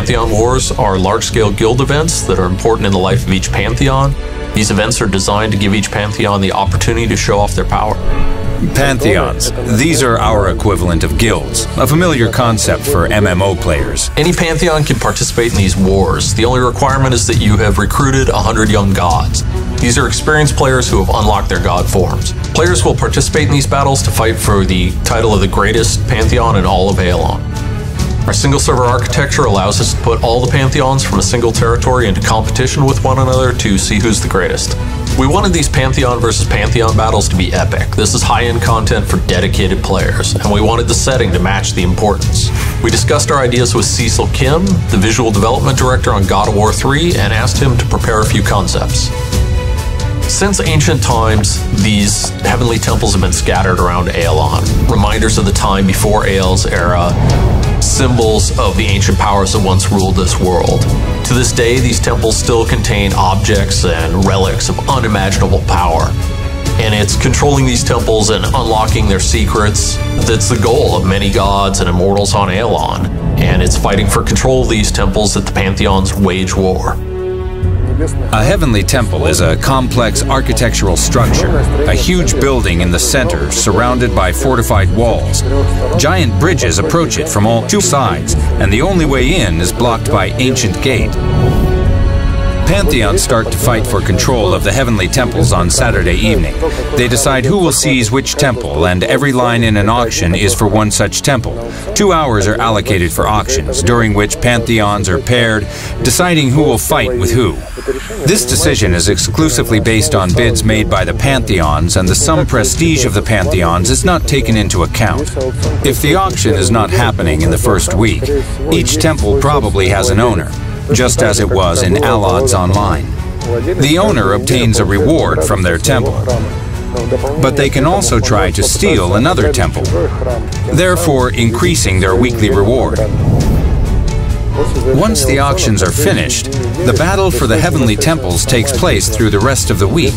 Pantheon Wars are large-scale guild events that are important in the life of each Pantheon. These events are designed to give each Pantheon the opportunity to show off their power. Pantheons. These are our equivalent of guilds, a familiar concept for MMO players. Any Pantheon can participate in these wars. The only requirement is that you have recruited 100 young gods. These are experienced players who have unlocked their god forms. Players will participate in these battles to fight for the title of the greatest Pantheon in all of Aelon. Our single server architecture allows us to put all the Pantheons from a single territory into competition with one another to see who's the greatest. We wanted these Pantheon versus Pantheon battles to be epic. This is high-end content for dedicated players, and we wanted the setting to match the importance. We discussed our ideas with Cecil Kim, the visual development director on God of War 3, and asked him to prepare a few concepts. Since ancient times, these heavenly temples have been scattered around Aelon, reminders of the time before Ael's era, symbols of the ancient powers that once ruled this world. To this day, these temples still contain objects and relics of unimaginable power. And it's controlling these temples and unlocking their secrets that's the goal of many gods and immortals on Aelon. And it's fighting for control of these temples that the Pantheons wage war. A heavenly temple is a complex architectural structure, a huge building in the center surrounded by fortified walls. Giant bridges approach it from all two sides, and the only way in is blocked by ancient gate. Pantheons start to fight for control of the heavenly temples on Saturday evening. They decide who will seize which temple, and every line in an auction is for one such temple. 2 hours are allocated for auctions, during which Pantheons are paired, deciding who will fight with who. This decision is exclusively based on bids made by the Pantheons, and the sum prestige of the Pantheons is not taken into account. If the auction is not happening in the first week, each temple probably has an owner, just as it was in Allods Online. The owner obtains a reward from their temple, but they can also try to steal another temple, therefore increasing their weekly reward. Once the auctions are finished, the battle for the heavenly temples takes place through the rest of the week.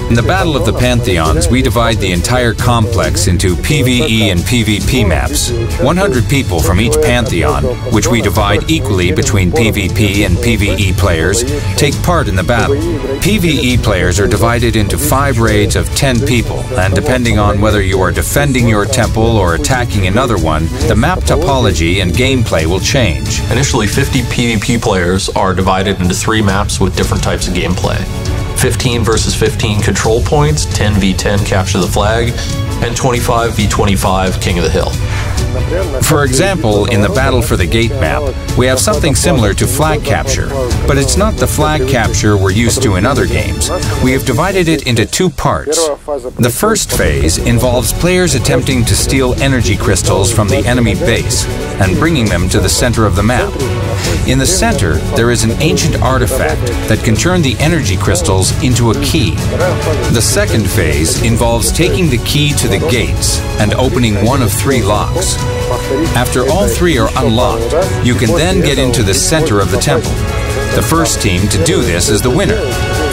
In the Battle of the Pantheons, we divide the entire complex into PvE and PvP maps. 100 people from each Pantheon, which we divide equally between PvP and PvE players, take part in the battle. PvE players are divided into 5 raids of 10 people, and depending on whether you are defending your temple or attacking another one, the map topology and gameplay will change. Initially, 50 PvP players are divided into 3 maps with different types of gameplay. 15 versus 15 control points, 10 v 10 capture the flag, and 25 v 25 king of the hill. For example, in the Battle for the Gate map, we have something similar to flag capture, but it's not the flag capture we're used to in other games. We have divided it into 2 parts. The first phase involves players attempting to steal energy crystals from the enemy base and bringing them to the center of the map. In the center, there is an ancient artifact that can turn the energy crystals into a key. The second phase involves taking the key to the gates and opening one of 3 locks. After all 3 are unlocked, you can then get into the center of the temple. The first team to do this is the winner,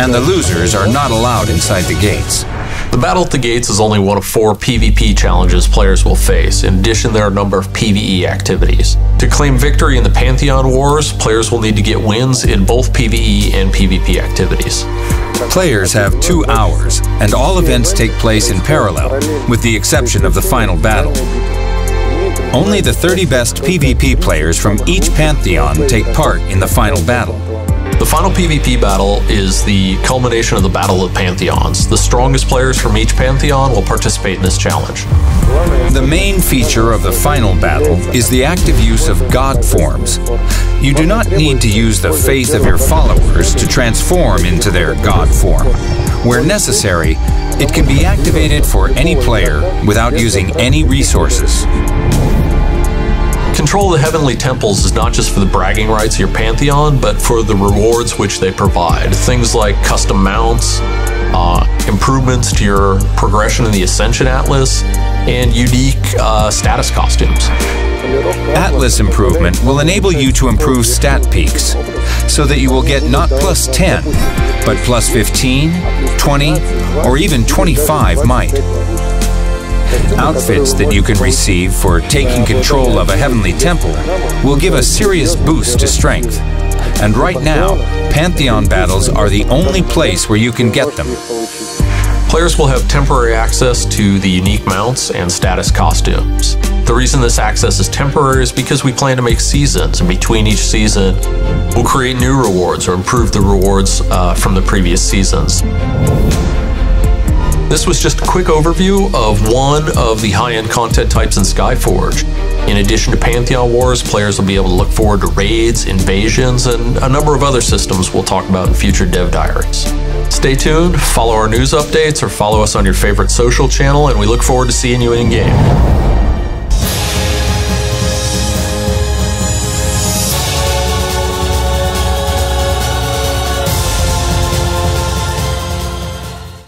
and the losers are not allowed inside the gates. The Battle at the Gates is only one of 4 PvP challenges players will face. In addition, there are a number of PvE activities. To claim victory in the Pantheon Wars, players will need to get wins in both PvE and PvP activities. Players have 2 hours, and all events take place in parallel, with the exception of the final battle. Only the 30 best PvP players from each Pantheon take part in the final battle. The final PvP battle is the culmination of the Battle of the Pantheons. The strongest players from each Pantheon will participate in this challenge. The main feature of the final battle is the active use of god forms. You do not need to use the faith of your followers to transform into their god form. Where necessary, it can be activated for any player without using any resources. Control of the heavenly temples is not just for the bragging rights of your Pantheon, but for the rewards which they provide. Things like custom mounts, improvements to your progression in the Ascension Atlas, and unique status costumes. Atlas improvement will enable you to improve stat peaks, so that you will get not plus 10, but plus 15, 20, or even 25 might. Outfits that you can receive for taking control of a heavenly temple will give a serious boost to strength. And right now, Pantheon battles are the only place where you can get them. Players will have temporary access to the unique mounts and status costumes. The reason this access is temporary is because we plan to make seasons, and between each season, we'll create new rewards or improve the rewards from the previous seasons. This was just a quick overview of one of the high-end content types in Skyforge. In addition to Pantheon Wars, players will be able to look forward to raids, invasions, and a number of other systems we'll talk about in future dev diaries. Stay tuned, follow our news updates, or follow us on your favorite social channel, and we look forward to seeing you in-game.